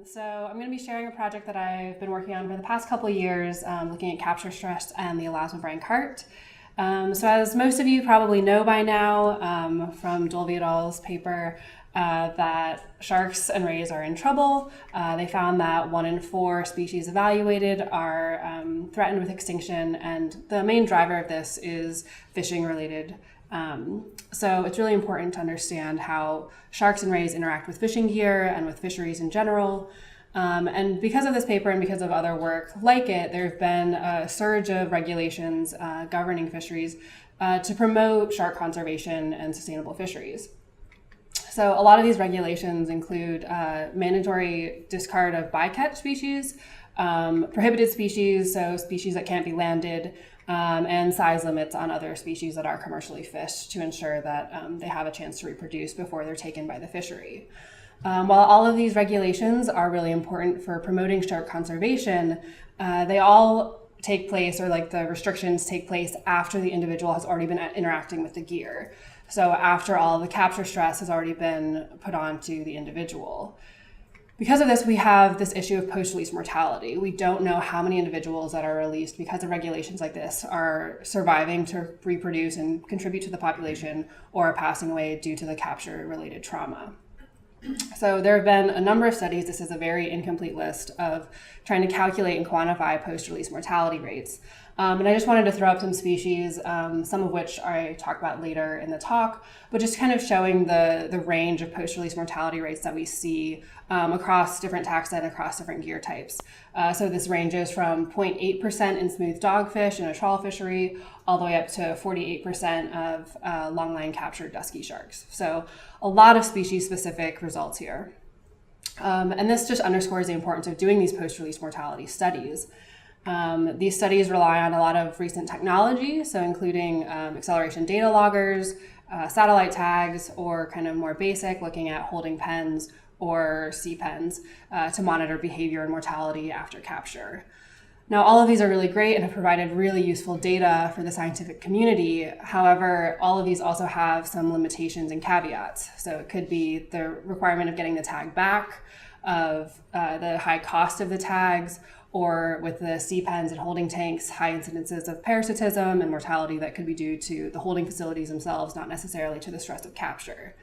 So I'm going to be sharing a project that I've been working on for the past couple of years, looking at capture stress and the elasmobranch heart. So as most of you probably know by now from Dolby et al.'s paper, that sharks and rays are in trouble. They found that 1 in 4 species evaluated are threatened with extinction, and the main driver of this is fishing related. So it's really important to understand how sharks and rays interact with fishing gear and with fisheries in general. And because of this paper and because of other work like it, there have been a surge of regulations governing fisheries to promote shark conservation and sustainable fisheries. So a lot of these regulations include mandatory discard of bycatch species, prohibited species, so species that can't be landed, and size limits on other species that are commercially fished to ensure that they have a chance to reproduce before they're taken by the fishery. While all of these regulations are really important for promoting shark conservation, they all take place, or like the restrictions take place after the individual has already been interacting with the gear. So after all the capture stress has already been put onto the individual. Because of this, we have this issue of post-release mortality. We don't know how many individuals that are released because of regulations like this are surviving to reproduce and contribute to the population or are passing away due to the capture-related trauma. So there have been a number of studies. This is a very incomplete list of trying to calculate and quantify post-release mortality rates. And I just wanted to throw up some species, some of which I talk about later in the talk, but just kind of showing the range of post-release mortality rates that we see across different taxa and across different gear types. So this ranges from 0.8% in smooth dogfish in a trawl fishery, all the way up to 48% of longline captured dusky sharks. So a lot of species-specific results here. And this just underscores the importance of doing these post-release mortality studies. These studies rely on a lot of recent technology, so including acceleration data loggers, satellite tags, or kind of more basic, looking at holding pens or sea pens to monitor behavior and mortality after capture. Now, all of these are really great and have provided really useful data for the scientific community. However, all of these also have some limitations and caveats. So it could be the requirement of getting the tag back, of the high cost of the tags, or with the sea pens and holding tanks, high incidences of parasitism and mortality that could be due to the holding facilities themselves, not necessarily to the stress of capture.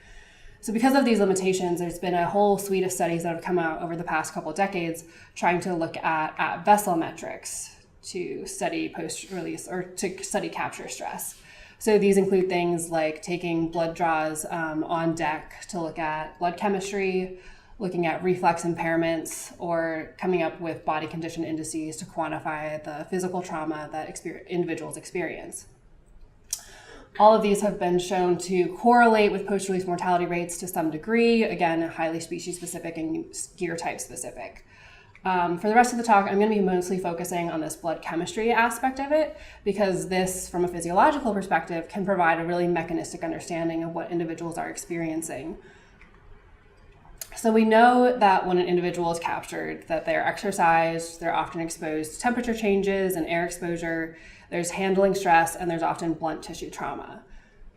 So because of these limitations, there's been a whole suite of studies that have come out over the past couple of decades trying to look at vessel metrics to study post-release or to study capture stress. So these include things like taking blood draws on deck to look at blood chemistry, looking at reflex impairments, or coming up with body condition indices to quantify the physical trauma that individuals experience. All of these have been shown to correlate with post-release mortality rates to some degree, again, highly species-specific and gear type-specific. For the rest of the talk, I'm going to be mostly focusing on this blood chemistry aspect of it, because this, from a physiological perspective, can provide a really mechanistic understanding of what individuals are experiencing. So we know that when an individual is captured, that they're exercised, they're often exposed to temperature changes and air exposure, there's handling stress, and there's often blunt tissue trauma.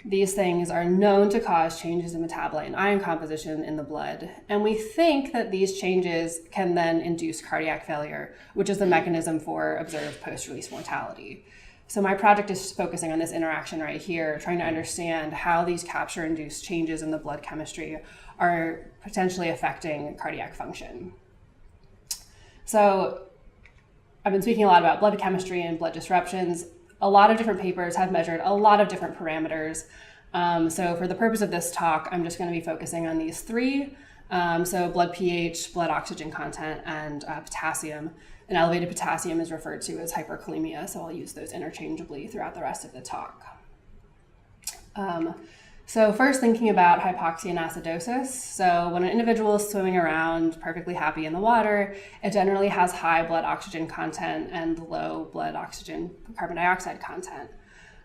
These things are known to cause changes in metabolite and ion composition in the blood, and we think that these changes can then induce cardiac failure, which is the mechanism for observed post-release mortality. So my project is focusing on this interaction right here, trying to understand how these capture-induced changes in the blood chemistry are potentially affecting cardiac function. So I've been speaking a lot about blood chemistry and blood disruptions. A lot of different papers have measured a lot of different parameters. So for the purpose of this talk, I'm just going to be focusing on these three. So blood pH, blood oxygen content, and potassium. And elevated potassium is referred to as hyperkalemia, so I'll use those interchangeably throughout the rest of the talk. So first, thinking about hypoxia and acidosis. So when an individual is swimming around perfectly happy in the water, it generally has high blood oxygen content and low blood oxygen carbon dioxide content.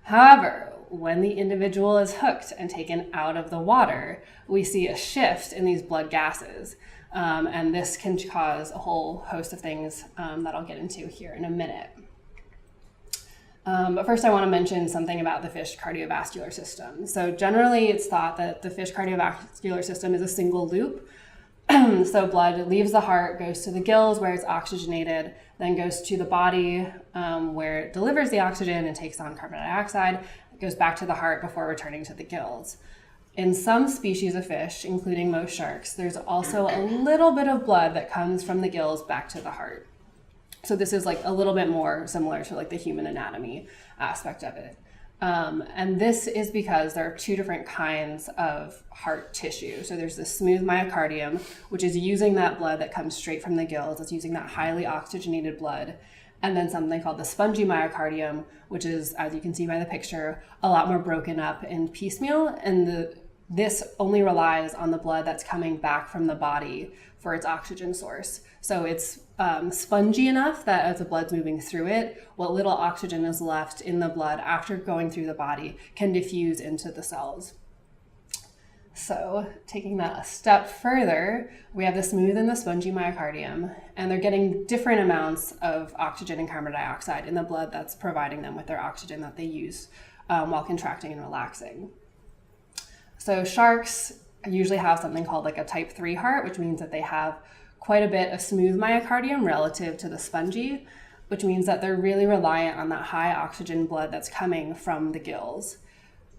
However, when the individual is hooked and taken out of the water, we see a shift in these blood gases. And this can cause a whole host of things that I'll get into here in a minute. But first I want to mention something about the fish cardiovascular system. So generally it's thought that the fish cardiovascular system is a single loop So blood leaves the heart, goes to the gills where it's oxygenated, then goes to the body where it delivers the oxygen and takes on carbon dioxide. It goes back to the heart before returning to the gills. In some species of fish, including most sharks, there's also a little bit of blood that comes from the gills back to the heart. So this is like a little bit more similar to like the human anatomy aspect of it. And this is because there are two different kinds of heart tissue. So there's the smooth myocardium, which is using that blood that comes straight from the gills. It's using that highly oxygenated blood. And then something called the spongy myocardium, which is, as you can see by the picture, a lot more broken up and piecemeal. And this only relies on the blood that's coming back from the body for its oxygen source. So it's spongy enough that as the blood's moving through it, what little oxygen is left in the blood after going through the body can diffuse into the cells. So taking that a step further, we have the smooth and the spongy myocardium, and they're getting different amounts of oxygen and carbon dioxide in the blood that's providing them with their oxygen that they use while contracting and relaxing. So sharks usually have something called like a type 3 heart, which means that they have quite a bit of smooth myocardium relative to the spongy, which means that they're really reliant on that high oxygen blood that's coming from the gills.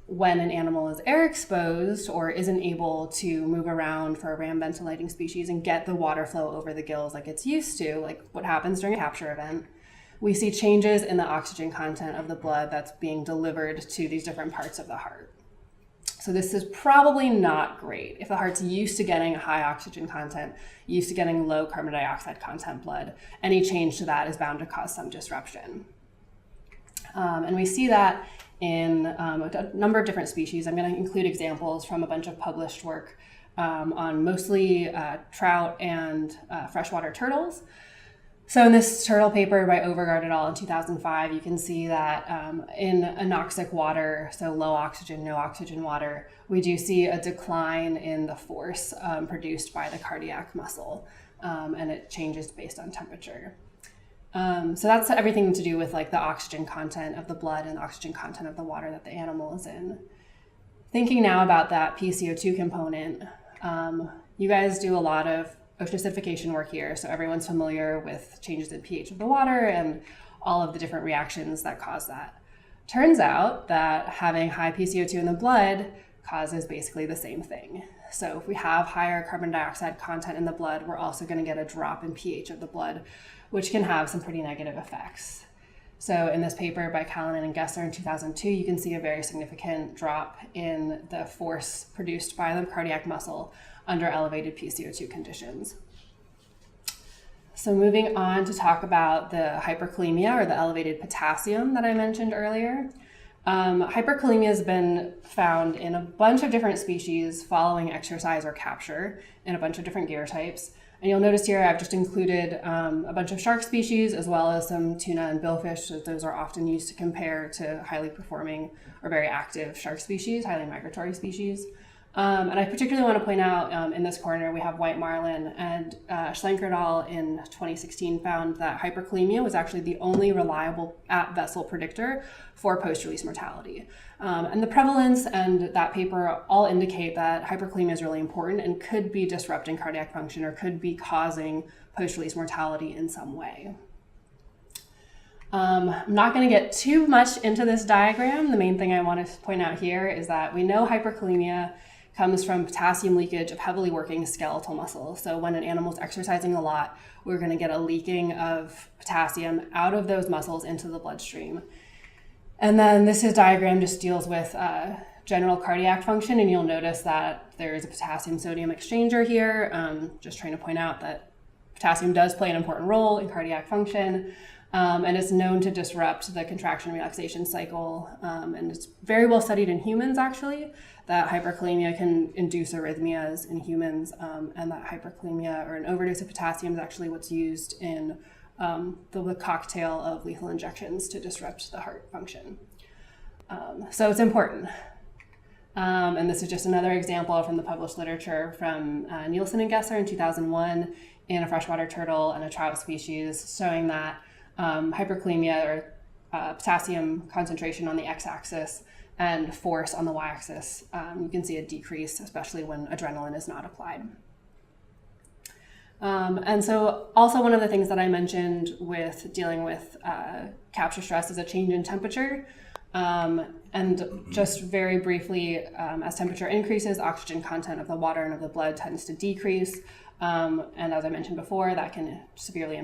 When an animal is air exposed or isn't able to move around for a ram ventilating species and get the water flow over the gills like it's used to, like what happens during a capture event, we see changes in the oxygen content of the blood that's being delivered to these different parts of the heart. So this is probably not great. If the heart's used to getting a high oxygen content, used to getting low carbon dioxide content blood, any change to that is bound to cause some disruption. And we see that in a number of different species. I'm going to include examples from a bunch of published work on mostly trout and freshwater turtles. So in this turtle paper by Overgaard et al. In 2005, you can see that in anoxic water, so low oxygen, no oxygen water, we do see a decline in the force produced by the cardiac muscle, and it changes based on temperature. So that's everything to do with like the oxygen content of the blood and the oxygen content of the water that the animal is in. Thinking now about that PCO2 component, you guys do a lot of ocean acidification work here, so everyone's familiar with changes in pH of the water and all of the different reactions that cause that. Turns out that having high PCO2 in the blood causes basically the same thing. So if we have higher carbon dioxide content in the blood, we're also going to get a drop in pH of the blood, which can have some pretty negative effects. So in this paper by Callanan and Gessler in 2002, you can see a very significant drop in the force produced by the cardiac muscle under elevated PCO2 conditions. So moving on to talk about the hyperkalemia, or the elevated potassium that I mentioned earlier. Hyperkalemia has been found in a bunch of different species following exercise or capture in a bunch of different gear types. And you'll notice here I've just included a bunch of shark species as well as some tuna and billfish. So those are often used to compare to highly performing or very active shark species, highly migratory species. And I particularly want to point out in this corner, we have white marlin, and Schlenker et al. In 2016 found that hyperkalemia was actually the only reliable at-vessel predictor for post-release mortality. And the prevalence and that paper all indicate that hyperkalemia is really important and could be disrupting cardiac function or could be causing post-release mortality in some way. I'm not going to get too much into this diagram. The main thing I want to point out here is that we know hyperkalemia comes from potassium leakage of heavily working skeletal muscle. So when an animal is exercising a lot, we're going to get a leaking of potassium out of those muscles into the bloodstream. And then this diagram just deals with general cardiac function, and you'll notice that there is a potassium-sodium exchanger here, just trying to point out that potassium does play an important role in cardiac function, and it's known to disrupt the contraction relaxation cycle, and it's very well studied in humans, actually, that hyperkalemia can induce arrhythmias in humans, and that hyperkalemia or an overdose of potassium is actually what's used in the cocktail of lethal injections to disrupt the heart function. So it's important. And this is just another example from the published literature from Nielsen and Gessler in 2001 in a freshwater turtle and a trout species, showing that hyperkalemia or potassium concentration on the x-axis and force on the y-axis, you can see a decrease, especially when adrenaline is not applied. And so also one of the things that I mentioned with dealing with capture stress is a change in temperature. And just very briefly, as temperature increases, oxygen content of the water and of the blood tends to decrease. And as I mentioned before, that can negatively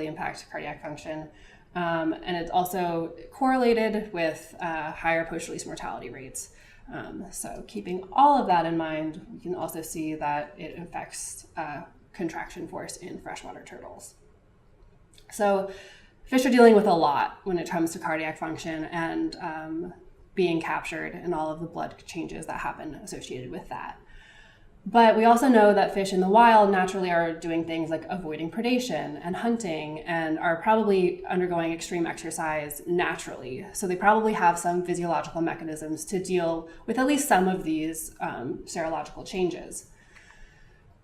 impact cardiac function. And it's also correlated with higher post-release mortality rates. So keeping all of that in mind, we can also see that it affects contraction force in freshwater turtles. So fish are dealing with a lot when it comes to cardiac function and being captured and all of the blood changes that happen associated with that. But we also know that fish in the wild naturally are doing things like avoiding predation and hunting and are probably undergoing extreme exercise naturally. So they probably have some physiological mechanisms to deal with at least some of these serological changes.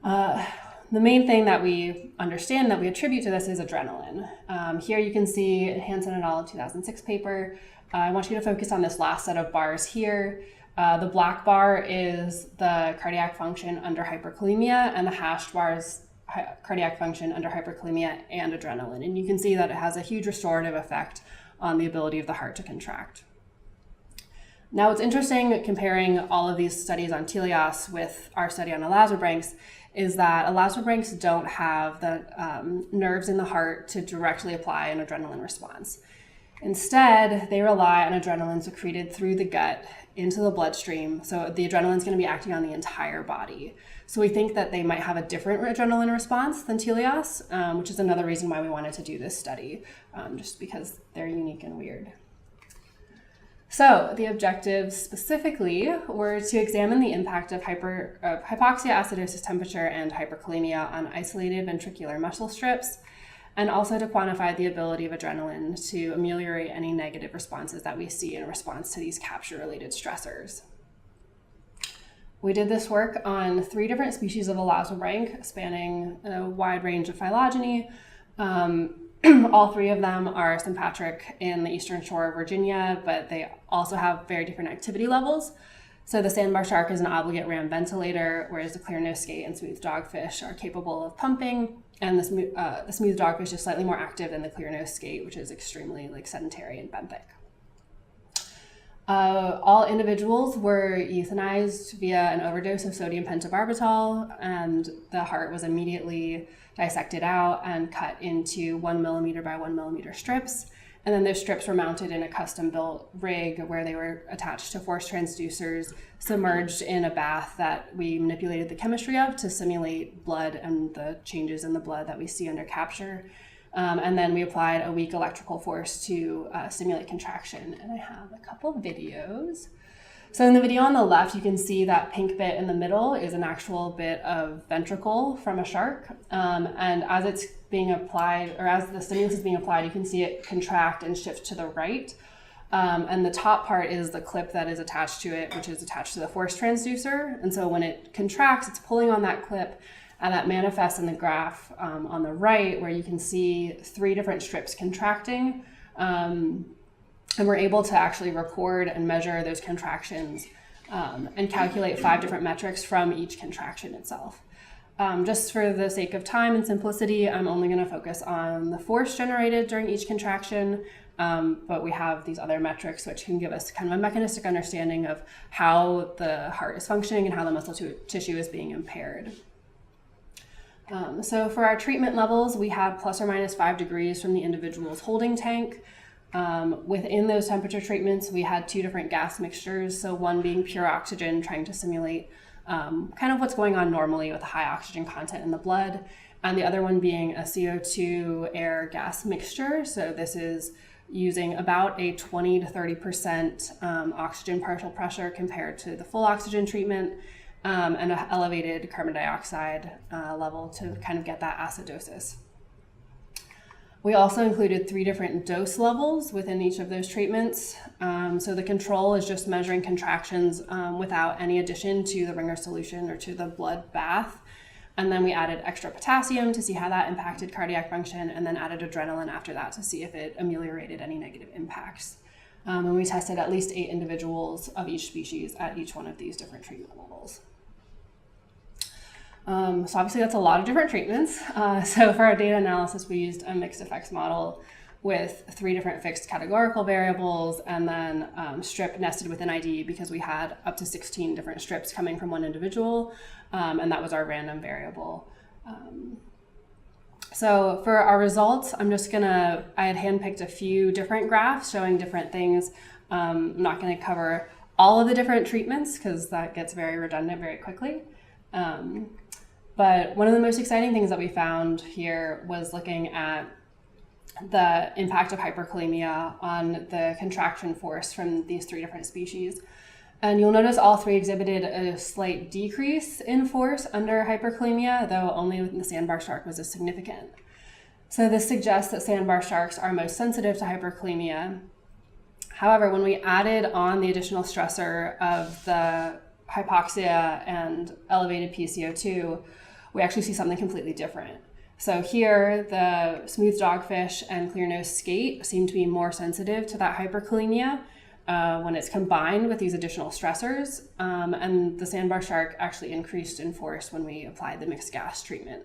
The main thing that we understand that we attribute to this is adrenaline. Here you can see Hansen et al. 2006 paper. I want you to focus on this last set of bars here. The black bar is the cardiac function under hyperkalemia, and the hashed bar is cardiac function under hyperkalemia and adrenaline. And you can see that it has a huge restorative effect on the ability of the heart to contract. Now, what's interesting comparing all of these studies on teleos with our study on elasmobranchs is that elasmobranchs don't have the nerves in the heart to directly apply an adrenaline response. Instead, they rely on adrenaline secreted through the gut into the bloodstream. So the adrenaline is going to be acting on the entire body. So we think that they might have a different adrenaline response than teleos, which is another reason why we wanted to do this study, just because they're unique and weird. So the objectives specifically were to examine the impact of hypoxia, acidosis, temperature, and hyperkalemia on isolated ventricular muscle strips, and also to quantify the ability of adrenaline to ameliorate any negative responses that we see in response to these capture-related stressors. We did this work on 3 different species of elasmobranch, spanning a wide range of phylogeny. All 3 of them are sympatric in the eastern shore of Virginia, but they also have very different activity levels. So the sandbar shark is an obligate ram ventilator, whereas the clearnose skate and smooth dogfish are capable of pumping, and the smooth dogfish is slightly more active than the clearnose skate, which is extremely sedentary and benthic. All individuals were euthanized via an overdose of sodium pentobarbital, and the heart was immediately dissected out and cut into 1 millimeter by 1 millimeter strips. And then those strips were mounted in a custom-built rig where they were attached to force transducers, submerged in a bath that we manipulated the chemistry of to simulate blood and the changes in the blood that we see under capture. And then we applied a weak electrical force to simulate contraction. And I have a couple of videos. So in the video on the left, you can see that pink bit in the middle is an actual bit of ventricle from a shark. And as it's being applied, or as the stimulus is being applied, you can see it contract and shift to the right. And the top part is the clip that is attached to it, which is attached to the force transducer. And so when it contracts, it's pulling on that clip, and that manifests in the graph on the right, where you can see 3 different strips contracting. And we're able to actually record and measure those contractions and calculate 5 different metrics from each contraction itself. Just for the sake of time and simplicity, I'm only going to focus on the force generated during each contraction, but we have these other metrics which can give us kind of a mechanistic understanding of how the heart is functioning and how the muscle tissue is being impaired. So for our treatment levels, we had plus or minus 5 degrees from the individual's holding tank. Within those temperature treatments, we had 2 different gas mixtures. So one being pure oxygen, trying to simulate kind of what's going on normally with high oxygen content in the blood, and the other one being a CO2 air gas mixture. So this is using about a 20 to 30% oxygen partial pressure compared to the full oxygen treatment, and an elevated carbon dioxide level to kind of get that acidosis. We also included 3 different dose levels within each of those treatments. So the control is just measuring contractions without any addition to the Ringer solution or to the blood bath. And then we added extra potassium to see how that impacted cardiac function, and then added adrenaline after that to see if it ameliorated any negative impacts. And we tested at least 8 individuals of each species at each one of these different treatment levels. So obviously that's a lot of different treatments. So for our data analysis, we used a mixed effects model with 3 different fixed categorical variables and then strip nested within ID because we had up to 16 different strips coming from one individual, and that was our random variable. So for our results, I had handpicked a few different graphs showing different things. I'm not gonna cover all of the different treatments because that gets very redundant very quickly. But one of the most exciting things that we found here was looking at the impact of hyperkalemia on the contraction force from these 3 different species. And you'll notice all 3 exhibited a slight decrease in force under hyperkalemia, though only within the sandbar shark was as significant. So this suggests that sandbar sharks are most sensitive to hyperkalemia. However, when we added on the additional stressor of the hypoxia and elevated PCO2, we actually see something completely different. So here, the smooth dogfish and clearnose skate seem to be more sensitive to that hyperkalemia when it's combined with these additional stressors. And the sandbar shark actually increased in force when we applied the mixed gas treatment.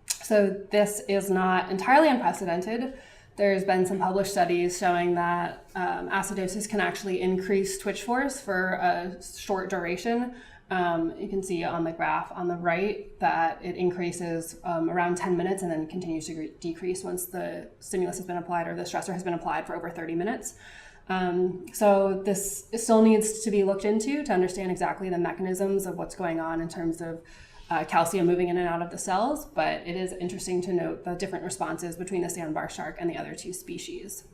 So this is not entirely unprecedented. There's been some published studies showing that acidosis can actually increase twitch force for a short duration. You can see on the graph on the right that it increases around 10 minutes and then continues to decrease once the stimulus has been applied or the stressor has been applied for over 30 minutes. So this still needs to be looked into to understand exactly the mechanisms of what's going on in terms of calcium moving in and out of the cells, but it is interesting to note the different responses between the sandbar shark and the other 2 species.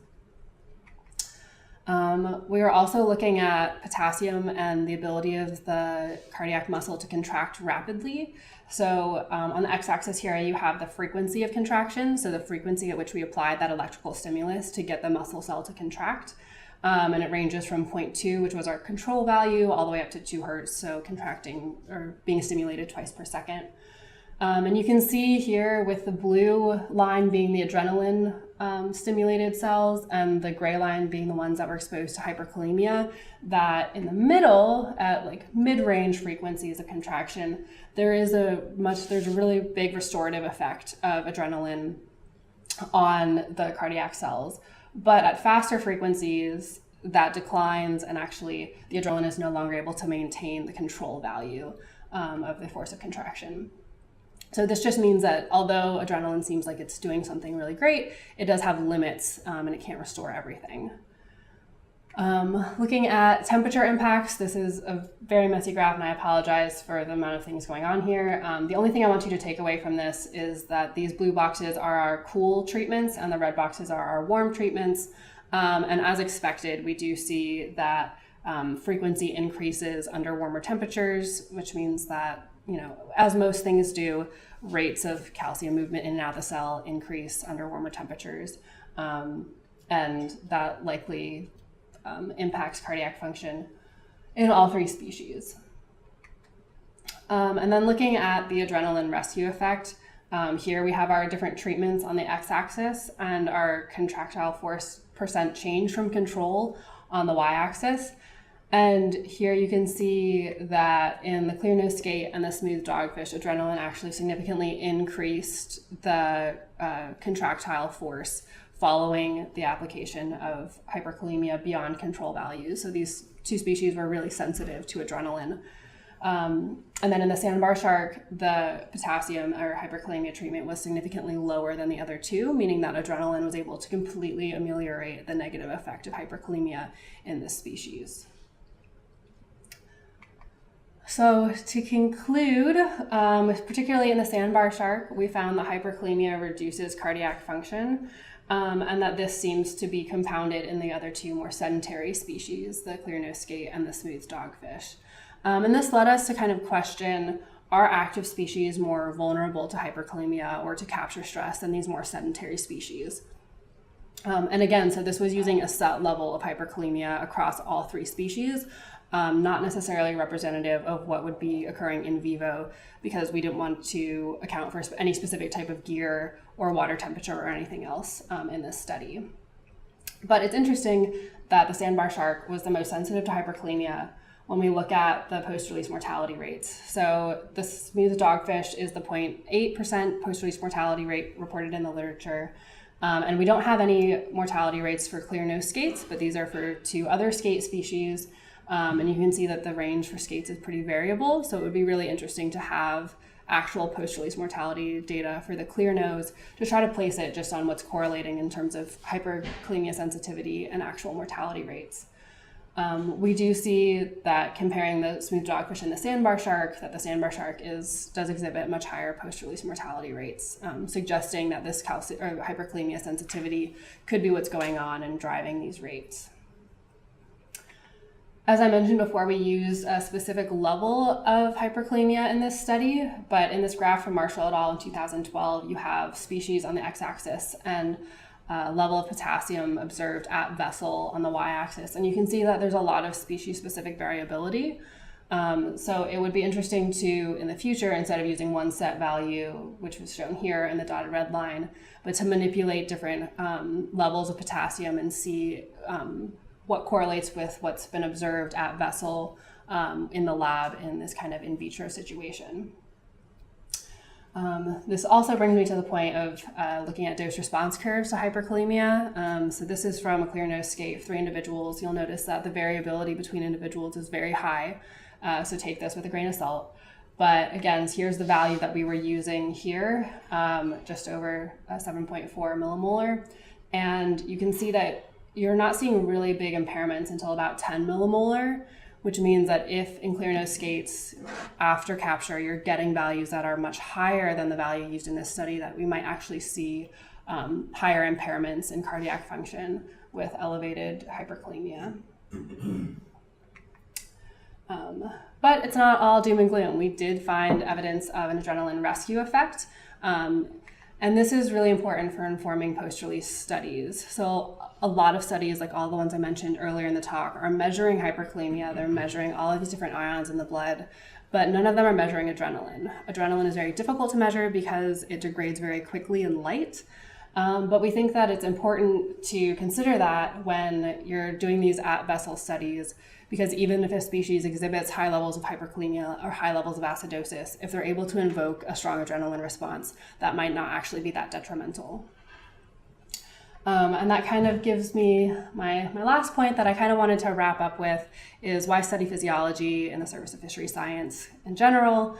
We are also looking at potassium and the ability of the cardiac muscle to contract rapidly. So on the x-axis here, you have the frequency of contraction, so the frequency at which we apply that electrical stimulus to get the muscle cell to contract. And it ranges from 0.2, which was our control value, all the way up to 2 hertz, so contracting or being stimulated twice per second. And you can see here with the blue line being the adrenaline stimulated cells and the gray line being the ones that were exposed to hyperkalemia, that in the middle at like mid-range frequencies of contraction, there's a really big restorative effect of adrenaline on the cardiac cells. But at faster frequencies, that declines, and actually the adrenaline is no longer able to maintain the control value of the force of contraction. So this just means that although adrenaline seems like it's doing something really great, it does have limits and it can't restore everything. Looking at temperature impacts, this is a very messy graph and I apologize for the amount of things going on here. The only thing I want you to take away from this is that these blue boxes are our cool treatments and the red boxes are our warm treatments. And as expected, we do see that frequency increases under warmer temperatures, which means that, as most things do, rates of calcium movement in and out of the cell increase under warmer temperatures. And that likely impacts cardiac function in all 3 species. And then looking at the adrenaline rescue effect, here we have our different treatments on the x-axis and our contractile force % change from control on the y-axis. And here you can see that in the clearnose skate and the smooth dogfish, adrenaline actually significantly increased the contractile force following the application of hyperkalemia beyond control values. So these 2 species were really sensitive to adrenaline. And then in the sandbar shark, the potassium or hyperkalemia treatment was significantly lower than the other 2, meaning that adrenaline was able to completely ameliorate the negative effect of hyperkalemia in this species. So to conclude, particularly in the sandbar shark, we found that hyperkalemia reduces cardiac function, and that this seems to be compounded in the other 2 more sedentary species, the clearnose skate and the smooth dogfish. And this led us to kind of question, are active species more vulnerable to hyperkalemia or to capture stress than these more sedentary species? And again, so this was using a set level of hyperkalemia across all 3 species, not necessarily representative of what would be occurring in vivo, because we didn't want to account for any specific type of gear or water temperature or anything else in this study. But it's interesting that the sandbar shark was the most sensitive to hyperkalemia when we look at the post-release mortality rates. So the smooth dogfish is the 0.8% post-release mortality rate reported in the literature. And we don't have any mortality rates for clearnose skates, but these are for 2 other skate species. And you can see that the range for skates is pretty variable. So it would be really interesting to have actual post-release mortality data for the clearnose to try to place it just on what's correlating in terms of hyperkalemia sensitivity and actual mortality rates. We do see that comparing the smooth dogfish and the sandbar shark, that the sandbar shark does exhibit much higher post-release mortality rates, suggesting that this hyperkalemia sensitivity could be what's going on and driving these rates. As I mentioned before, we used a specific level of hyperkalemia in this study, but in this graph from Marshall et al. In 2012, you have species on the x-axis and level of potassium observed at vessel on the y-axis. And you can see that there's a lot of species-specific variability. So it would be interesting to, in the future, instead of using one set value, which was shown here in the dotted red line, but to manipulate different levels of potassium and see what correlates with what's been observed at vessel in the lab in this kind of in vitro situation. This also brings me to the point of looking at dose response curves to hyperkalemia. So this is from a clearnose skate of 3 individuals. You'll notice that the variability between individuals is very high. So take this with a grain of salt. But again, here's the value that we were using here, just over 7.4 millimolar. And you can see that you're not seeing really big impairments until about 10 millimolar, which means that if in clearnose skates after capture, you're getting values that are much higher than the value used in this study, that we might actually see higher impairments in cardiac function with elevated hyperkalemia. But it's not all doom and gloom. We did find evidence of an adrenaline rescue effect. And this is really important for informing post-release studies. So a lot of studies, like all the ones I mentioned earlier in the talk, are measuring hyperkalemia. They're measuring all of these different ions in the blood, but none of them are measuring adrenaline. Adrenaline is very difficult to measure because it degrades very quickly in light. But we think that it's important to consider that when you're doing these at-vessel studies, because even if a species exhibits high levels of hyperkalemia or high levels of acidosis, if they're able to invoke a strong adrenaline response, that might not actually be that detrimental. And that kind of gives me my last point that I kind of wanted to wrap up with is why study physiology in the service of fishery science in general.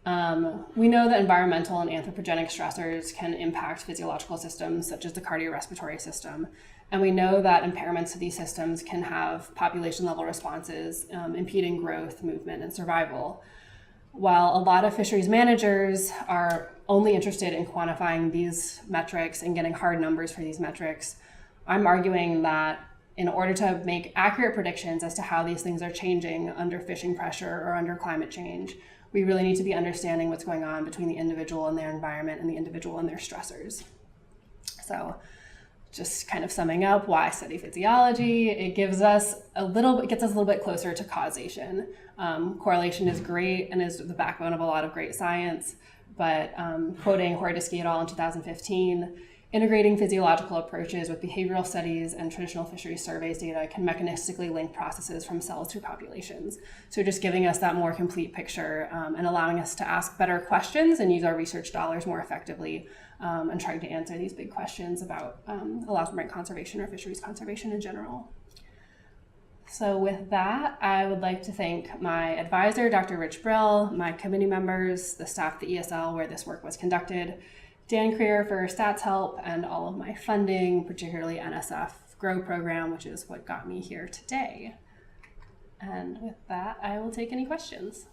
We know that environmental and anthropogenic stressors can impact physiological systems such as the cardiorespiratory system. And we know that impairments to these systems can have population level responses, impeding growth, movement, and survival. While a lot of fisheries managers are only interested in quantifying these metrics and getting hard numbers for these metrics, I'm arguing that in order to make accurate predictions as to how these things are changing under fishing pressure or under climate change, we really need to be understanding what's going on between the individual and their environment and the individual and their stressors. So just kind of summing up why I study physiology, it gets us a little bit closer to causation. Correlation is great and is the backbone of a lot of great science, but quoting Hordisky et al. In 2015, integrating physiological approaches with behavioral studies and traditional fisheries surveys data can mechanistically link processes from cells to populations. So just giving us that more complete picture and allowing us to ask better questions and use our research dollars more effectively and trying to answer these big questions about elasmobranch conservation or fisheries conservation in general. So with that, I would like to thank my advisor, Dr. Rich Brill, my committee members, the staff at the ESL where this work was conducted, Dan Creer for stats help, and all of my funding, particularly NSF GROW program, which is what got me here today. And with that, I will take any questions.